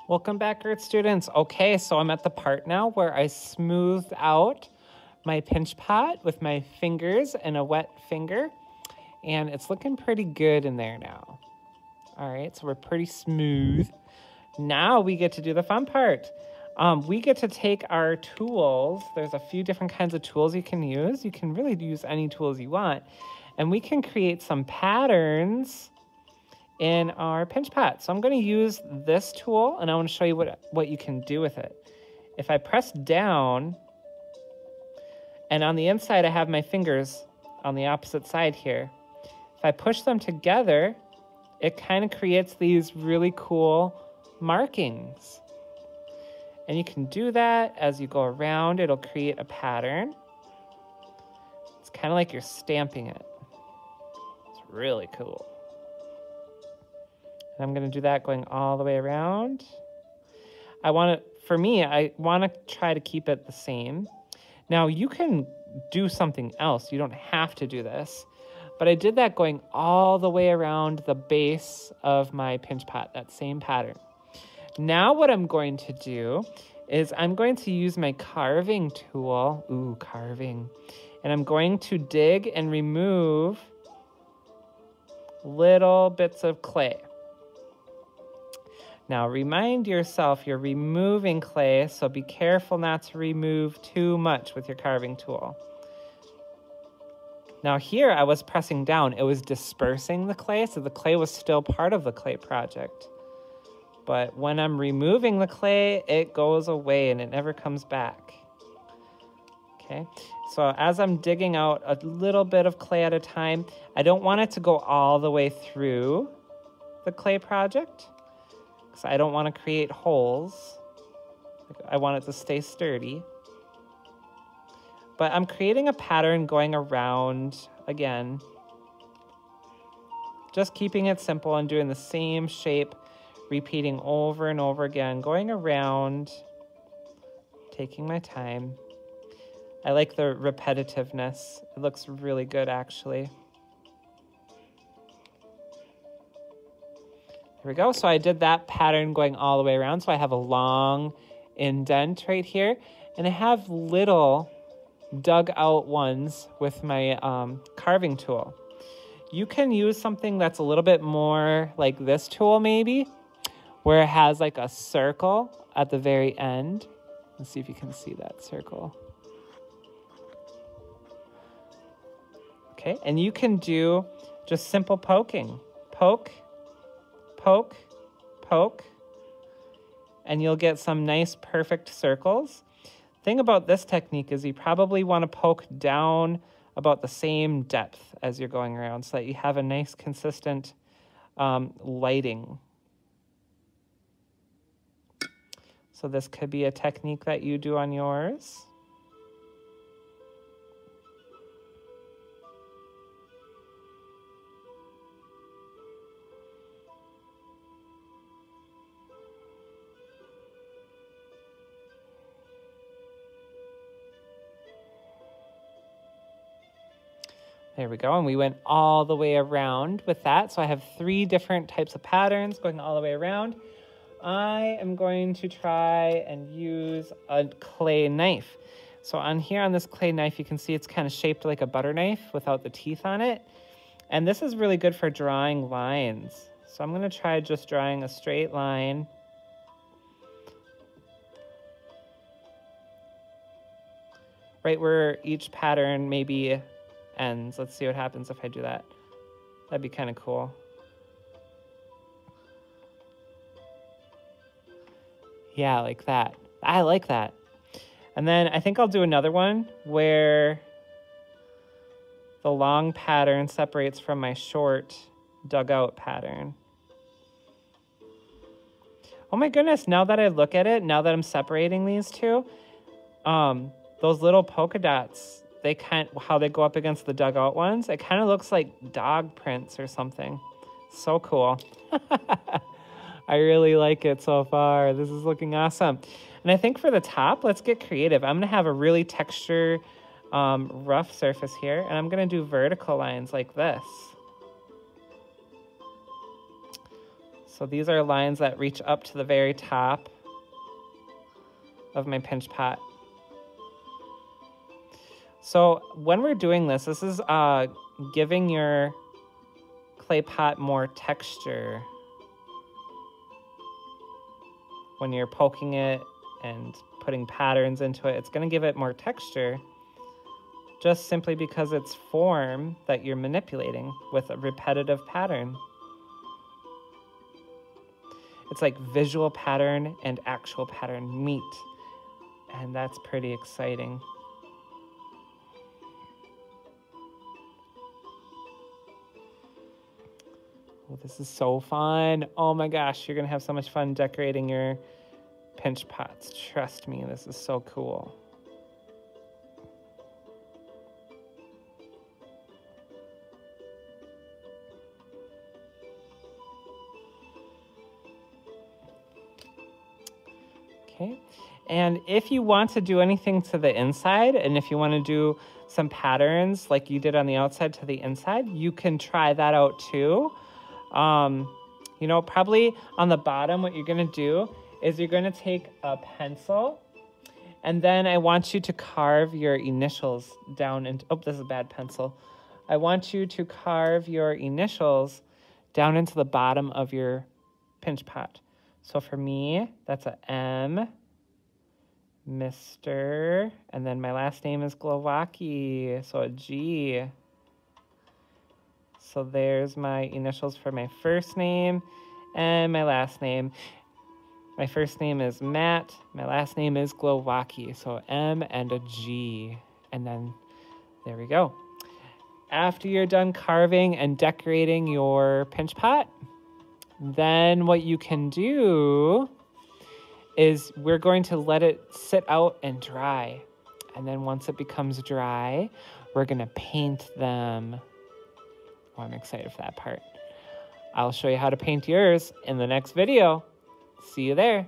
Welcome back, Earth students. Okay, so I'm at the part now where I smoothed out my pinch pot with my fingers and a wet finger, and it's looking pretty good in there now. All right, so we're pretty smooth. Now we get to do the fun part. We get to take our tools. There's a few different kinds of tools you can use. You can really use any tools you want, and we can create some patterns in our pinch pot. So I'm going to use this tool, and I want to show you what you can do with it. If I press down, and on the inside I have my fingers on the opposite side here. If I push them together, it kind of creates these really cool markings. And you can do that as you go around. It'll create a pattern. It's kind of like you're stamping it. It's really cool. And I'm going to do that going all the way around. I want to try to keep it the same. Now you can do something else. You don't have to do this, but I did that going all the way around the base of my pinch pot, that same pattern. Now what I'm going to do is I'm going to use my carving tool, carving, and I'm going to dig and remove little bits of clay. Now remind yourself you're removing clay, so be careful not to remove too much with your carving tool. Now here I was pressing down, it was dispersing the clay, so the clay was still part of the clay project. But when I'm removing the clay, it goes away and it never comes back. Okay, so as I'm digging out a little bit of clay at a time, I don't want it to go all the way through the clay project. So I don't want to create holes. I want it to stay sturdy. But I'm creating a pattern going around again. Just keeping it simple and doing the same shape, repeating over and over again, going around, taking my time. I like the repetitiveness. It looks really good, actually. Here we go. So I did that pattern going all the way around. So I have a long indent right here, and I have little dug out ones with my carving tool. You can use something that's a little bit more like this tool maybe, where it has like a circle at the very end. Let's see if you can see that circle. Okay, and you can do just simple poking. Poke, poke, poke, and you'll get some nice perfect circles. Thing about this technique is you probably want to poke down about the same depth as you're going around so that you have a nice consistent lighting. So this could be a technique that you do on yours. There we go, and we went all the way around with that. So I have 3 different types of patterns going all the way around. I am going to try and use a clay knife. So on here on this clay knife, you can see it's kind of shaped like a butter knife without the teeth on it. And this is really good for drawing lines. So I'm gonna try just drawing a straight line. Right where each pattern maybe ends. Let's see what happens if I do that. That'd be kind of cool. Yeah, like that. I like that. And then I think I'll do another one where the long pattern separates from my short dugout pattern. Oh my goodness, now that I look at it, now that I'm separating these two, those little polka dots, how they go up against the dugout ones, it kind of looks like dog prints or something. So cool. I really like it so far. This is looking awesome. And I think for the top, let's get creative. I'm gonna have a really texture, rough surface here, and I'm gonna do vertical lines like this. So these are lines that reach up to the very top of my pinch pot. So when we're doing this, this is giving your clay pot more texture. When you're poking it and putting patterns into it, it's going to give it more texture just simply because it's form that you're manipulating with a repetitive pattern. It's like visual pattern and actual pattern meet, and that's pretty exciting. Oh, this is so fun. Oh my gosh, you're gonna have so much fun decorating your pinch pots. Trust me, this is so cool. Okay, and if you want to do anything to the inside, and if you want to do some patterns like you did on the outside to the inside, you can try that out too. You know, probably on the bottom, what you're gonna do is you're gonna take a pencil, and then I want you to carve your initials down into, oh, this is a bad pencil. I want you to carve your initials down into the bottom of your pinch pot. So for me, that's a M, Mr., and then my last name is Glowacki, so a G. So there's my initials for my first name and my last name. My first name is Matt, my last name is Glowacki, so M and a G. And then there we go. After you're done carving and decorating your pinch pot, then what you can do is we're going to let it sit out and dry. And then once it becomes dry, we're gonna paint them. Oh, I'm excited for that part. I'll show you how to paint yours in the next video. See you there.